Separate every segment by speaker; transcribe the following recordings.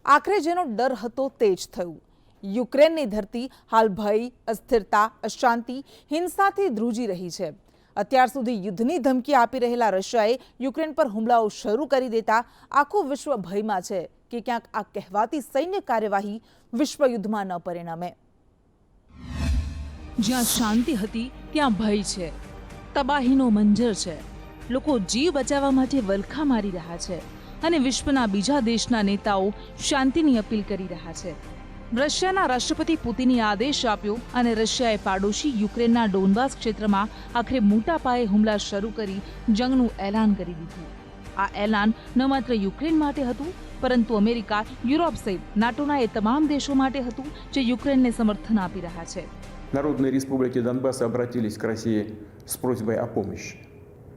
Speaker 1: આખરે જેનો ડર હતો તે જ થયું। યુક્રેનની ધરતી હાલ ભય, અસ્થિરતા, અશાંતિ, હિંસાથી ધ્રુજી રહી છે। અત્યાર સુધી યુદ્ધની ધમકી આપી રહેલા રશિયાએ યુક્રેન પર હુમલાઓ શરૂ કરી દેતા આખું વિશ્વ ભયમાં છે કે ક્યાંક આ કહેવાતી સૈન્ય કાર્યવાહી વિશ્વયુદ્ધમાં ન પરિણમે। જ્યાં શાંતિ હતી ત્યાં ભય છે, તબાહીનો મંજર છે, લોકો જીવ બચાવવા માટે વલખા મારી રહ્યા છે અને વિશ્વના બીજા દેશના નેતાઓ શાંતિની અપીલ કરી રહ્યા છે। રશિયાના રાષ્ટ્રપતિ પુતિને આદેશ આપ્યો અને રશિયાએ પાડોશી યુક્રેનના ડોનબાસ ક્ષેત્રમાં આખરે મોટા પાયે હુમલા શરૂ કરી જંગનું એલાન કરી દીધું। આ એલાન ન માત્ર યુક્રેન માટે હતું, પરંતુ અમેરિકા, યુરોપ સહિત નાટોના એ તમામ દેશો માટે હતું જે યુક્રેનને સમર્થન આપી રહ્યા છે।
Speaker 2: Народные республики Донбасса обратились к России с просьбой о помощи.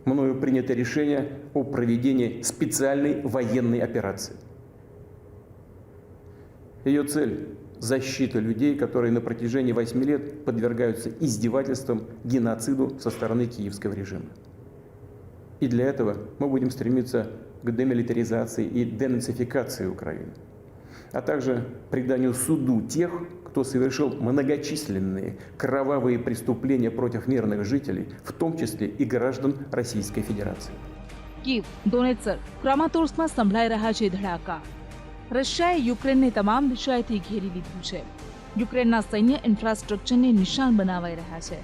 Speaker 2: Мною принято решение о проведении специальной военной операции. Ее цель – защита людей, которые на протяжении 8 лет подвергаются издевательствам, геноциду со стороны киевского режима. И для этого мы будем стремиться к демилитаризации и денацификации Украины, а также преданию суду тех, кто совершил многочисленные кровавые преступления против мирных жителей, в том числе и граждан Российской Федерации.
Speaker 1: કીવ, ડોનેત્સક, ક્રામાતોર્સ્કમાં સંભળાઈ રહ્યા છે ધડાકા। રશિયાએ યુક્રેનને તમામ દિશાએથી ઘેરી લીધું છે। યુક્રેનના સૈન્ય ઇન્ફ્રાસ્ટ્રક્ચરને નિશાન બનાવાઈ રહ્યા છે।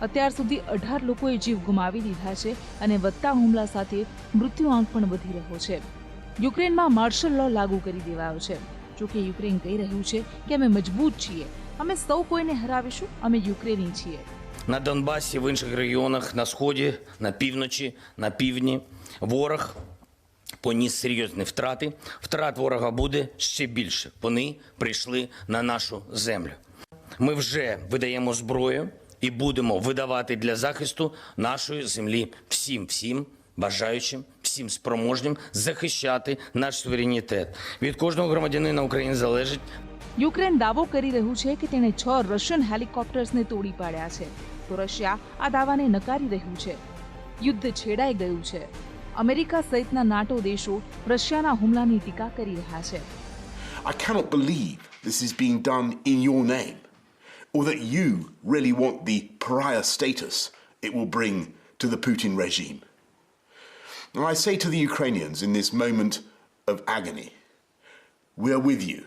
Speaker 1: અત્યાર સુધી 18 લોકોએ જીવ ગુમાવી દીધા છે અને વધતા હુમલા સાથે મૃત્યુઆંક પણ વધી રહ્યો છે। યુક્રેનમાં માર્શલ લો લાગુ કરી દેવાયો છે। જોકે યુક્રેન કહી રહ્યું છે કે અમે મજબૂત છીએ, અમે સૌ કોઈને હરાવીશું, અમે યુક્રેની છીએ।
Speaker 3: На Донбасі, в інших регіонах, на Сході, на півночі, на півдні ворог поніс серйозні втрати. Втрат ворога буде ще більше. Вони прийшли на нашу землю. Ми вже видаємо зброю і будемо видавати для захисту нашої землі всім бажаючим, всім спроможним захищати наш суверенітет. Від кожного громадянина України залежить.
Speaker 1: યુક્રેન દાવો કરી રહ્યું છે કે તેણે 6 રશિયન હેલિકોપ્ટર્સને તોડી પાડ્યા છે, તો રશિયા આ દાવાને નકારી રહ્યું છે। યુદ્ધ છેડાઈ ગયું છે। અમેરિકા સહિતના નાટો દેશો રશિયાના હુમલાની ટીકા કરી રહ્યા છે।
Speaker 4: I cannot believe this is being done in your name, or that you really want the pariah status it will bring to the Putin regime. And I say to the Ukrainians in this moment of agony, we are with you.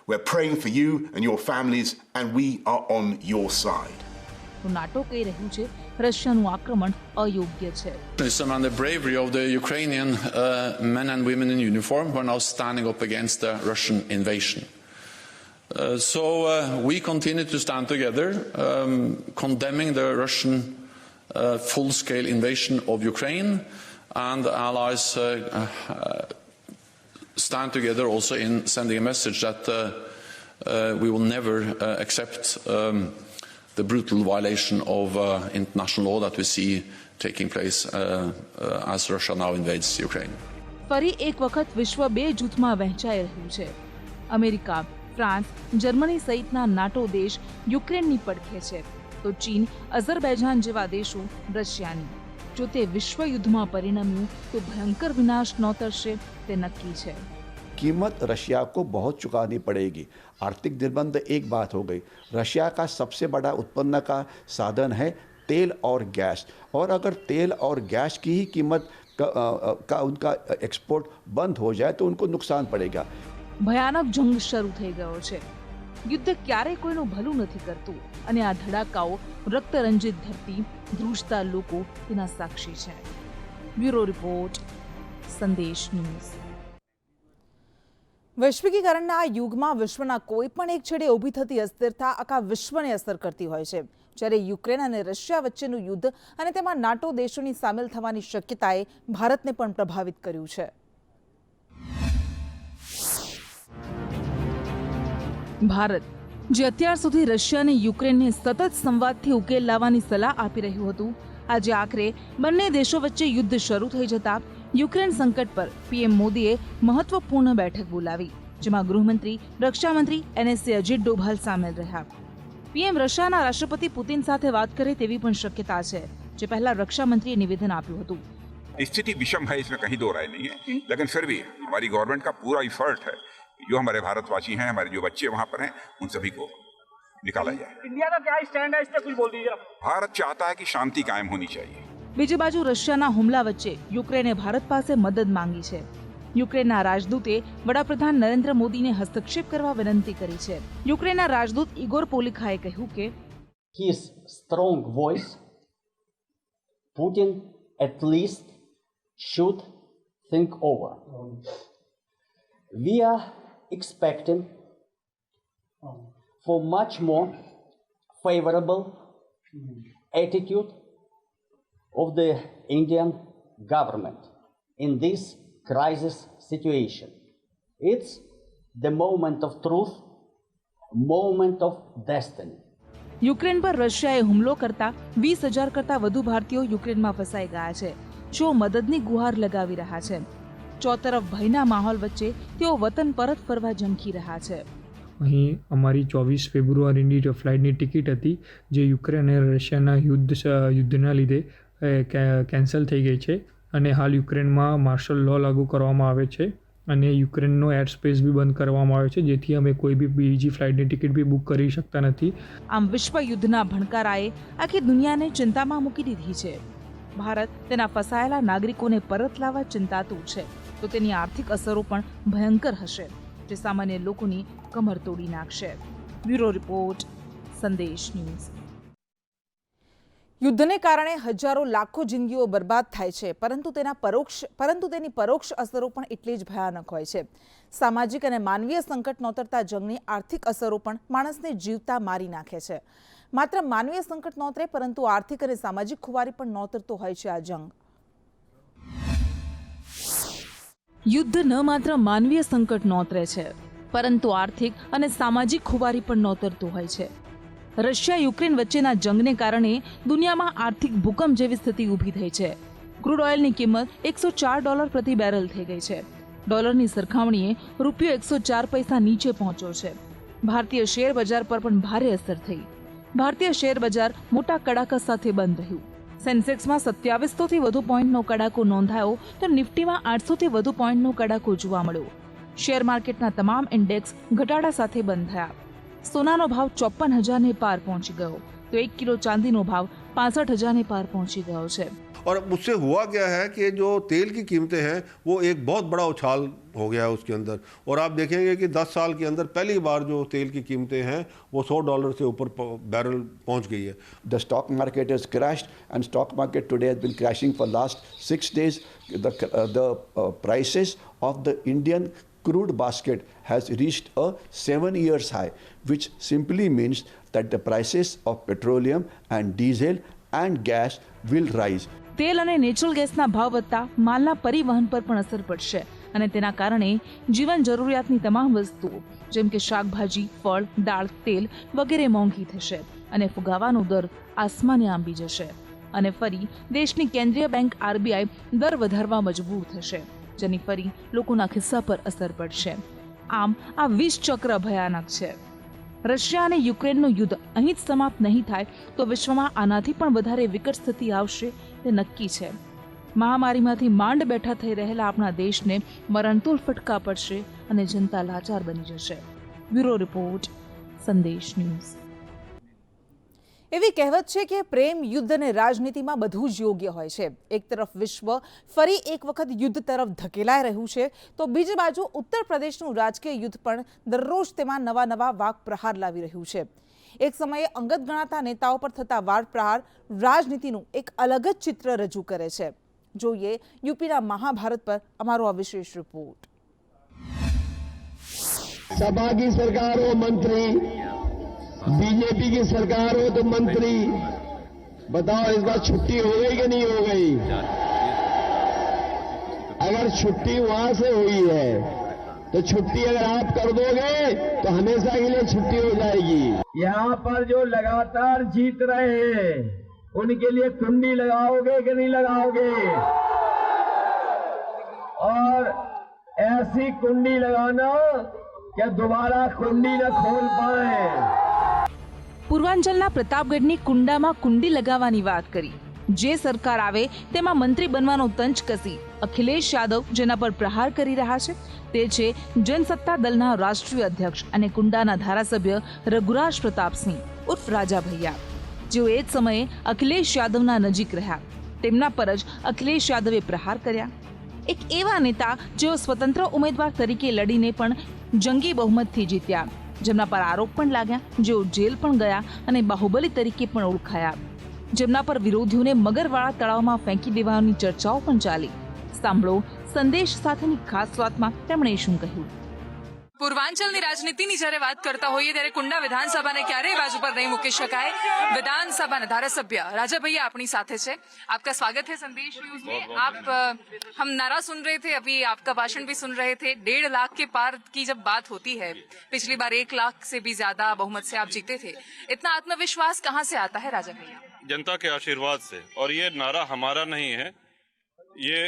Speaker 4: We're praying for you and your families, and we are on your side.
Speaker 1: તો NATO કહી રહ્યું છે રશિયાનું આક્રમણ અયોગ્ય છે।
Speaker 5: And the bravery of the Ukrainian men and women in uniform who are now standing up against the Russian invasion. So we continue to stand together, condemning the Russian full-scale invasion of Ukraine, and the allies stand together also in sending a message that we will never accept the brutal violation of international law that we see taking place as Russia now invades Ukraine.
Speaker 1: ફરી એક વખત વિશ્વ બે જૂથમાં વહેંચાઈ રહ્યું છે। America, France, Germany સહિતના NATO દેશ યુક્રેનની પડખે છે, તો ચીન, અઝરબૈજાન જેવા દેશો રશિયાની। જો તે વિશ્વયુદ્ધમાં પરિણમ્યું તો ભયંકર વિનાશ નોતરશે તે નક્કી છે।
Speaker 6: कीमत रशिया को बहुत चुकानी पड़ेगी। आर्थिक निर्बंध एक बात हो गई, रशिया का सबसे बड़ा उत्पन्न का साधन है तेल और गैस, और अगर तेल और गैस की ही कीमत का उनका एक्सपोर्ट बंद हो जाए तो उनको नुकसान पड़ेगा।
Speaker 1: ભયાનક જંગ શરૂ થઈ ગયો છે। યુદ્ધ ક્યારેય કોઈનું ભલું નથી કરતું અને આ ધડાકાઓ, રક્તરંજિત ધરતી, ધ્રુજતા લોકો તેના સાક્ષી છે। બ્યુરો રિપોર્ટ, સંદેશ ન્યૂઝ। વૈશ્વિકીકરણના આ યુગમાં વિશ્વના કોઈ પણ એક છેડે ઊભી થતી અસ્થિરતા આખા વિશ્વને અસર કરતી હોય છે। જ્યારે યુક્રેન અને રશિયા વચ્ચેનું યુદ્ધ અને તેમાં નાટો દેશોની સામેલ થવાની શક્યતાએ ભારતને પણ પ્રભાવિત કર્યું છે। ભારત, જે અત્યાર સુધી રશિયાને યુક્રેનને સતત સંવાદથી ઉકેલ લાવવાની સલાહ આપી રહ્યું હતું, આજે આખરે બંને દેશો વચ્ચે યુદ્ધ શરૂ થઈ જતા યુક્રેન સંકટ પર પીએમ મોદીએ મહત્વપૂર્ણ બેઠક બોલાવી, જેમાં ગૃહમંત્રી, રક્ષામંત્રી, એનએસએ અજીત ડોભાલ સામેલ રહ્યા। પીએમ રશિયાના રાષ્ટ્રપતિ પુતિન સાથે વાત કરે તેવી પણ શક્યતા છે, જે પહેલા રક્ષામંત્રીએ નિવેદન આપ્યું હતું।
Speaker 7: स्थिति विषम है, इसमें कहीं दो राय नहीं है, लेकिन फिर भी हमारी गवर्नमेंट का पूरा इफर्ट है जो हमारे भारतवासी हैं, हमारे जो बच्चे वहां पर हैं, उन सभी को निकाला जाए।
Speaker 8: इंडिया का क्या स्टैंड है इस पे कुछ बोल दीजिए आप।
Speaker 7: भारत चाहता है कि शांति कायम होनी चाहिए।
Speaker 1: બીજી બાજુ રશિયાના હુમલા વચ્ચે યુક્રેને ભારત પાસે મદદ માંગી છે. યુક્રેનના રાજદૂતે વડાપ્રધાન નરેન્દ્ર મોદીને હસ્તક્ષેપ કરવા વિનંતી કરી છે. યુક્રેનના રાજદૂત ઇગોર પોલિખાએ કહ્યું કે
Speaker 9: his strong voice, Putin at least should think over. We are expecting for much more favorable attitude of the Indian government in this crisis situation. It's the moment of truth, moment of destiny.
Speaker 1: Ukraine પર રશિયાએ હુમલો કરતા 20,000 કરતા વધુ ભારતીયો યુક્રેનમાં ફસાઈ ગયા છે, જેઓ મદદની ગુહાર લગાવી રહ્યા છે. ચોતરફ ભયના માહોલ વચ્ચે તેઓ વતન પરત ફરવા ઝંખી રહ્યા છે.
Speaker 10: અહીં અમારી 24 ફેબ્રુઆરીની ફ્લાઇટની ટિકિટ હતી, જે યુક્રેન અને રશિયાના યુદ્ધના લીધે કેન્સલ થઈ ગઈ છે અને હાલ યુક્રેનમાં માર્શલ લૉ લાગુ કરવામાં આવે છે અને યુક્રેનનો એર સ્પેસ બી બંધ કરવામાં આવે છે, જેથી અમે કોઈ બી બીજી ફ્લાઇટની ટિકિટ બી બુક કરી શકતા નથી.
Speaker 1: આમ વિશ્વ યુદ્ધના ભણકારાએ આખી દુનિયાને ચિંતામાં મૂકી દીધી છે. ભારત તેના ફસાયેલા નાગરિકોને પરત લાવવા ચિંતાતુર છે, તો તેની આર્થિક અસરો પણ ભયંકર હશે, જે સામાન્ય લોકોની કમર તોડી નાખશે. બ્યુરો રિપોર્ટ, સંદેશ ન્યૂઝ.
Speaker 11: યુદ્ધને કારણે હજારો લાખો જિંદગીઓ બરબાદ થાય છે, પરંતુ તેની પરોક્ષ અસરો પણ એટલી જ ભયાનક હોય છે. સામાજિક અને માનવીય સંકટ નોતરતા જંગની આર્થિક અસરો પણ માણસને જીવતા મારી નાખે છે. માત્ર માનવીય સંકટ નોતરે, પરંતુ આર્થિક અને સામાજિક ખુવારી પણ નોતરતો હોય છે આ જંગ.
Speaker 1: યુદ્ધ ન માત્ર માનવીય સંકટ નોતરે છે, પરંતુ આર્થિક અને સામાજિક ખુવારી પણ નોતરતું હોય છે. રશિયા યુક્રેન વચ્ચેના જંગને કારણે દુનિયામાં આર્થિક ભૂકંપ જેવી સ્થિતિ ઊભી થઈ છે. ક્રૂડ ઓઇલની કિંમત $104 પ્રતિ બેરલ થઈ ગઈ છે. ડોલરની સરખામણીએ રૂપિયો 104 પૈસા નીચે પહોંચ્યો છે. ભારતીય શેર બજાર પર પણ ભારે અસર થઈ. ભારતીય શેર બજાર મોટા કડાકા સાથે બંધ રહ્યું. સેન્સેક્સમાં 2700થી વધુ પોઈન્ટનો કડાકો નોંધાયો, તો નિફ્ટીમાં 800થી વધુ પોઈન્ટનો કડાકો જોવા મળ્યો. શેર માર્કેટના તમામ ઇન્ડેક્સ ઘટાડા સાથે બંધ થયા. સોનાનો ભાવ 54,000 પાર પહોંચી ગયો, તો 1 કિલો ચાંદીનો ભાવ 65,000 પાર पहुंची गयो है।
Speaker 12: और उससे हुआ क्या है कि जो तेल की कीमतें हैं वो एक बहुत बड़ा उछाल हो गया है उसके अंदर, और आप देखेंगे कि 10 साल के अंदर पहली बार जो तेल की कीमतें हैं वो $100 से ऊपर बैरल पहुंच गई है।
Speaker 6: The stock market has crashed, and stock market today has been crashing for last 6 days. The prices of the Indian crude basket has reached a 7 years high, which simply means that the prices of petroleum and diesel and gas will rise.
Speaker 1: તેલ અને natural ગેસના ભાવ વધતા માલના પરિવહન પર પણ અસર પડશે, અને તેના કારણે જીવન જરૂરિયાતની તમામ વસ્તુઓ જેમ કે શાકભાજી, ફળ, દાળ, તેલ વગેરે મોંઘી થશે, અને ફુગાવાનો દર આસમાને આંબી જશે, અને ફરી દેશની કેન્દ્રીય બેંક RBI દર વધારવા મજબૂર થશે, જેની ફરી લોકોના ખિસ્સા પર અસર પડશે. આમ આ વિષ ચક્ર ભયાનક છે. રશિયા અને યુક્રેનનું યુદ્ધ અહીં જ સમાપ્ત નહીં થાય તો વિશ્વમાં આનાથી પણ વધારે વિકટ સ્થિતિ આવશે તે નક્કી છે. મહામારીમાંથી માંડ બેઠા થઈ રહેલા આપણા દેશને મરણતોલ ફટકા પડશે અને જનતા લાચાર બની જશે. બ્યુરો રિપોર્ટ, સંદેશ ન્યૂઝ.
Speaker 11: એવી કહેવત છે કે પ્રેમ, યુદ્ધ અને રાજનીતિમાં બધું જ યોગ્ય હોય છે. એક તરફ વિશ્વ ફરી એક વખત યુદ્ધ તરફ ધકેલાઈ રહ્યું છે, તો બીજી બાજુ ઉત્તર પ્રદેશનું રાજકીય યુદ્ધ પણ દરરોજ તેમાં નવા નવા વાક પ્રહાર લાવી રહ્યું છે. એક સમયે અંગત ગણાતા નેતાઓ પર થતા વાડ પ્રહાર રાજનીતિનું એક અલગ જ ચિત્ર રજૂ કરે છે. જોઈએ યુપીના મહાભારત પર અમારો આ વિશેષ રિપોર્ટ.
Speaker 13: सपा की सरकार हो मंत्री, बीजेपी की सरकार हो तो मंत्री, बताओ इस बार छुट्टी हो गई कि नहीं हो गई? अगर छुट्टी वहां से हुई है तो छुट्टी अगर आप कर दोगे तो हमेशा के लिए छुट्टी हो जाएगी. यहाँ पर जो लगातार जीत रहे हैं उनके लिए कुंडी लगाओगे कि नहीं लगाओगे? और ऐसी कुंडी लगाना क्या दोबारा कुंडी न खोल पाए.
Speaker 1: પૂર્વાંચલના પ્રતાપગઢની કુંડામાં કુંડી લગાવવાની વાત કરી. જે સરકાર આવે તેમાં મંત્રી બનવાનો તંચ કસી અખિલેશ યાદવ જેના પર પ્રહાર કરી રહ્યા છે તે છે જનસત્તા દળના રાષ્ટ્રીય અધ્યક્ષ અને કુંડાના ધારાસભ્ય રઘુરાજ પ્રતાપસિંહ ઉર્ફ રાજા ભૈયા, જેઓ એ જ સમયે અખિલેશ યાદવના નજીક રહ્યા. તેમના પર જ અખિલેશ યાદવે પ્રહાર કર્યા. એક એવા નેતા જેઓ સ્વતંત્ર ઉમેદવાર તરીકે લડીને પણ જંગી બહુમતથી જીત્યા, જેમના પર આરોપ પણ લાગ્યા, જેઓ જેલ પણ ગયા અને બાહુબલી તરીકે પણ ઓળખાયા, જેમના પર વિરોધીઓને મગરવાળા તળાવમાં ફેંકી દેવાની ચર્ચાઓ પણ ચાલી. સાંભળો સંદેશ સાથેની ખાસ વાતમાં તેમણે શું કહ્યું.
Speaker 14: પૂર્વાંચલની રાજનીતિની જ્યારે વાત કરતા હોઈએ ત્યારે કુંડા વિધાनसभा ક્યારેય બાજુ પર नहीं મૂકી શકાય. विधानसभा धारासभ्य राजा भैया अपनी साथ है. आपका स्वागत है संदेश न्यूज में. आप हम नारा सुन रहे थे, अभी आपका भाषण भी सुन रहे थे. 1.5 लाख के पार की जब बात होती है, पिछली बार 1 लाख से भी ज्यादा बहुमत से आप जीते थे, इतना आत्मविश्वास कहाँ से आता है राजा भैया?
Speaker 15: जनता के आशीर्वाद से. और ये नारा हमारा नहीं है, ये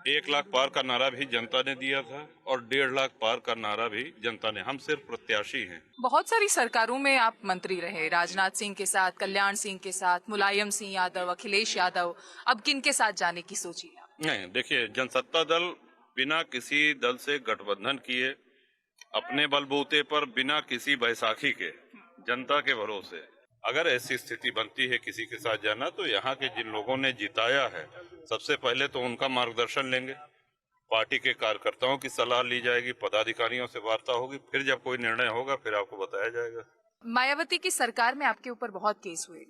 Speaker 15: 1 लाख पार का नारा भी जनता ने दिया था और 1.5 लाख पार का नारा भी जनता ने. हम सिर्फ प्रत्याशी हैं.
Speaker 14: बहुत सारी सरकारों में आप मंत्री रहे, राजनाथ सिंह के साथ, कल्याण सिंह के साथ, मुलायम सिंह यादव, अखिलेश यादव. अब किन के साथ जाने की सोची?
Speaker 15: नहीं, देखिए, जनसत्ता दल बिना किसी दल से गठबंधन किए, अपने बलबूते पर, बिना किसी बैसाखी के, जनता के भरोसे, अगर ऐसी स्थिति बनती है किसी के साथ जाना, तो यहाँ के जिन लोगों ने जिताया है, सबसे पहले तो उनका मार्गदर्शन लेंगे. पार्टी के कार्यकर्ताओं की सलाह ली जाएगी, पदाधिकारियों से वार्ता होगी, फिर जब कोई निर्णय होगा फिर आपको बताया जाएगा.
Speaker 14: मायावती की सरकार में आपके ऊपर बहुत केस हुए.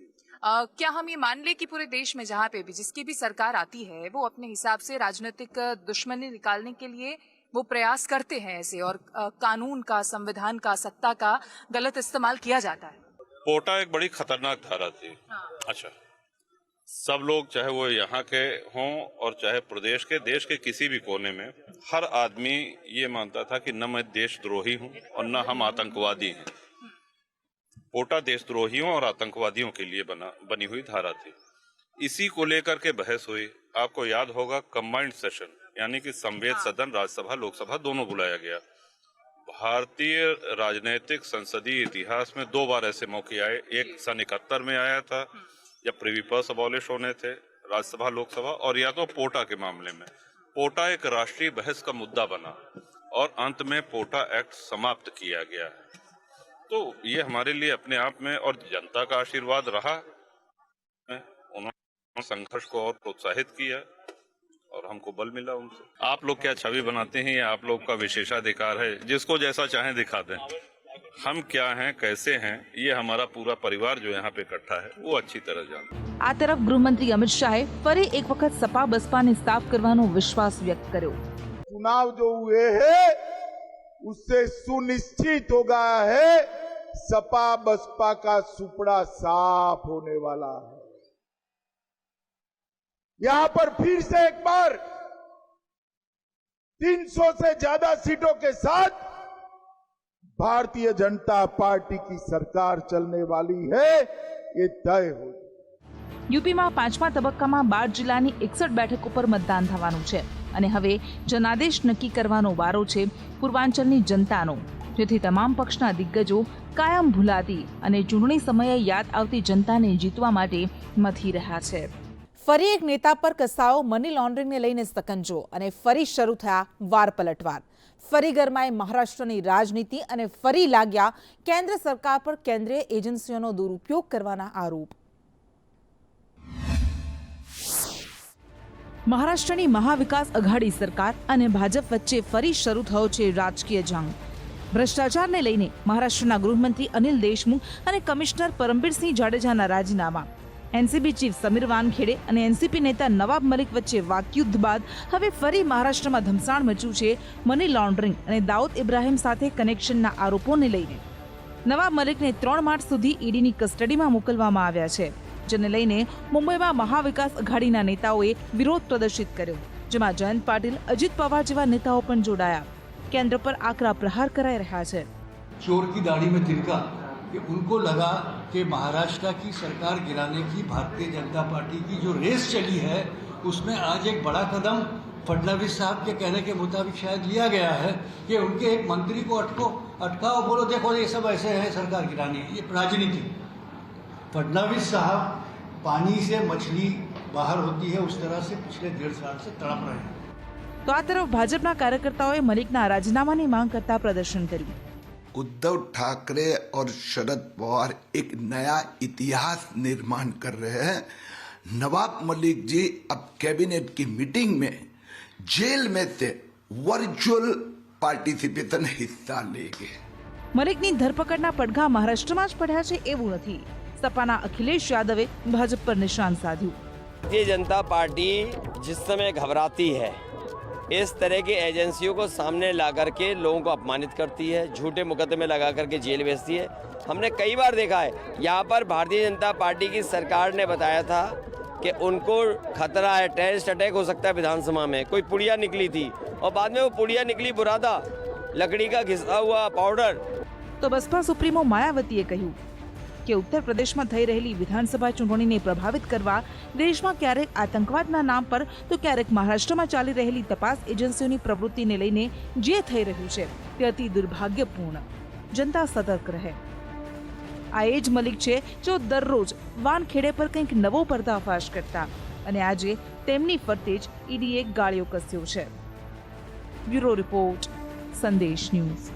Speaker 14: क्या हम ये मान ले कि पूरे देश में जहाँ पे भी जिसकी भी सरकार आती है, वो अपने हिसाब से राजनीतिक दुश्मनी निकालने के लिए वो प्रयास करते हैं ऐसे, और कानून का, संविधान का, सत्ता का गलत इस्तेमाल किया जाता है?
Speaker 15: पोटा एक बड़ी खतरनाक धारा थी. अच्छा, सब लोग, चाहे वो यहाँ के हों और चाहे प्रदेश के, देश के किसी भी कोने में, हर आदमी ये मानता था कि न मैं देशद्रोही हूँ और न हम आतंकवादी हैं. पोटा देशद्रोहियों और आतंकवादियों के लिए बनी हुई धारा थी. इसी को लेकर के बहस हुई. आपको याद होगा, कंबाइंड सेशन, यानी कि संवेद सदन, राज्यसभा लोकसभा दोनों बुलाया गया. भारतीय राजनीतिक संसदीय इतिहास में 2 बार ऐसे मौके आए. एक सन 71 में आया था जब प्रिवी पर्स अबॉलिश होने थे, राज्यसभा लोकसभा, और या तो पोटा के मामले में. पोटा एक राष्ट्रीय बहस का मुद्दा बना और अंत में पोटा एक्ट समाप्त किया गया है. तो ये हमारे लिए अपने आप में, और जनता का आशीर्वाद रहा, उन्होंने संघर्ष को और प्रोत्साहित किया और हमको बल मिला उनसे. आप लोग क्या छवि बनाते हैं, ये आप लोग का विशेषाधिकार है. जिसको जैसा चाहें दिखा दें. हम क्या हैं, कैसे हैं, ये हमारा पूरा परिवार जो यहाँ पे इकट्ठा है वो अच्छी तरह जानता है.
Speaker 1: આ તરફ ગૃહમંત્રી અમિત શાહે ફરી એક વખત સપા બસપાને સાફ કરવાનો વિશ્વાસ વ્યક્ત કર્યો.
Speaker 16: चुनाव जो हुए हैं उससे सुनिश्चित हो गया है सपा बसपा का सुपड़ा साफ होने वाला है. यहां पर फिर से एक बार 300 से ज्यादा सीटों के साथ भारतीय जनता पार्टी की सरकार चलने वाली है, ये तय हो.
Speaker 1: યુપીમાં 5મા તબક્કામાં 12 જિલ્લાની 61 બેઠકો પર મતદાન થવાનું છે અને હવે જનાદેશ નક્કી કરવાનો વારો છે પૂર્વાંચલની જનતાનો, જેથી તમામ પક્ષના દિગ્ગજો કાયમ ભૂલાતી અને ચૂંટણી સમયે યાદ આવતી જનતાને જીતવા માટે મથી રહ્યા છે.
Speaker 11: ફરી એક નેતા પર કસાયો મની લોન્ડરિંગને લઈને સકંજો અને ફરી શરૂ થયા વાર પલટવાર. ફરી ગરમાઈ મહારાષ્ટ્રની રાજનીતિ અને ફરી લાગ્યા કેન્દ્ર સરકાર પર કેન્દ્રીય એજન્સીઓનો દુરુપયોગ કરવાના આરોપ. મહારાષ્ટ્રની મહાવિકાસ અઘાડી સરકાર અને ભાજપ વચ્ચે ફરી શરૂ થયો છે રાજકીય જંગ. ભ્રષ્ટાચારને લઈને મહારાષ્ટ્રના ગૃહમંત્રી અનિલ દેશમુખ અને કમિશનર પરમબીરસિંહ જાડેજાના રાજીનામા, એનસીપી ચીફ સમીર વાનખેડે અને એનસીપી નેતા નવાબ મલિક વચ્ચે વાકયુદ્ધ બાદ હવે ફરી મહારાષ્ટ્રમાં ધમસાણ મચ્યું છે મની લોન્ડરિંગ અને દાઉદ ઇબ્રાહિમ સાથે કનેક્શનના આરોપોને લઈને. નવાબ મલિકને 3 માર્ચ સુધી ઈડીની કસ્ટડીમાં મોકલવામાં આવ્યા છે, જેને લઈને મુંબઈમાં મહાવિકાસ અઘાડીના નેતાઓએ વિરોધ પ્રદર્શિત કર્યો, જેમાં જયંત પાટીલ, અજીત પવાર જેવા નેતાઓ પણ જોડાયા. केंद्र पर आकरा प्रहार कराई रहा है.
Speaker 17: चोर की दाढ़ी में तिनका कि उनको लगा कि महाराष्ट्र की सरकार गिराने की भारतीय जनता पार्टी की जो रेस चली है उसमें आज एक बड़ा कदम फडणवीस साहब के कहने के मुताबिक शायद लिया गया है कि उनके एक मंत्री को अटकाओ, बोलो देखो ये सब ऐसे है सरकार गिरानी. ये राजनीति. फडणवीस साहब पानी से मछली बाहर होती है, उस तरह से पिछले 1.5 साल से तड़प रहे हैं।
Speaker 1: તો આ તરફ ભાજપના કાર્યકર્તાઓએ મલિકના રાજીનામાની માંગ કરતા પ્રદર્શન કર્યું।
Speaker 18: उद्धव ठाकरे और शरद पवार एक नया इतिहास निर्माण कर रहे हैं। नवाब मलिक जी अब कैबिनेट की मीटिंग में जेल में से वर्चुअल पार्टिसिपेशन हिस्सा लेंगे।
Speaker 1: મલિકની ધરપકડના પડઘા મહારાષ્ટ્રમાં જ પડ્યા છે એવું નથી। સપાના અખિલેશ યાદવે ભાજપ પર નિશાન સાધ્યું।
Speaker 19: भारतीय जनता पार्टी जिस समय घबराती है, इस तरह की एजेंसियों को सामने ला करके लोगों को अपमानित करती है, झूठे मुकदमे लगा करके जेल भेजती है। हमने कई बार देखा है, यहाँ पर भारतीय जनता पार्टी की सरकार ने बताया था कि उनको खतरा है, टेररिस्ट अटैक हो सकता है विधानसभा में। कोई पुड़िया निकली थी और बाद में वो पुड़िया निकली बुरादा, लकड़ी का घिसा हुआ पाउडर।
Speaker 1: તો બસપા સુપ્રીમો માયાવતીએ કહ્યું કે ઉત્તર પ્રદેશમાં થઈ રહેલી વિધાનસભા ચૂંટણીને પ્રભાવિત કરવા દેશમાં ક્યારેક આતંકવાદના નામ પર તો ક્યારેક મહારાષ્ટ્રમાં ચાલી રહેલી તપાસ એજન્સીઓની પ્રવૃત્તિને લઈને જે થઈ રહ્યું છે તે અતિ દુર્ભાગ્યપૂર્ણ। જનતા સતર્ક રહે। આ એ જ મલિક છે જો દરરોજ વાનખેડે પર કંઈક નવો પર્દાફાશ કરતા અને આજે તેમની ફરતે જ ઈડીએ ગાળિયો કસ્યો છે। બ્યુરો રિપોર્ટ, સંદેશ ન્યૂઝ।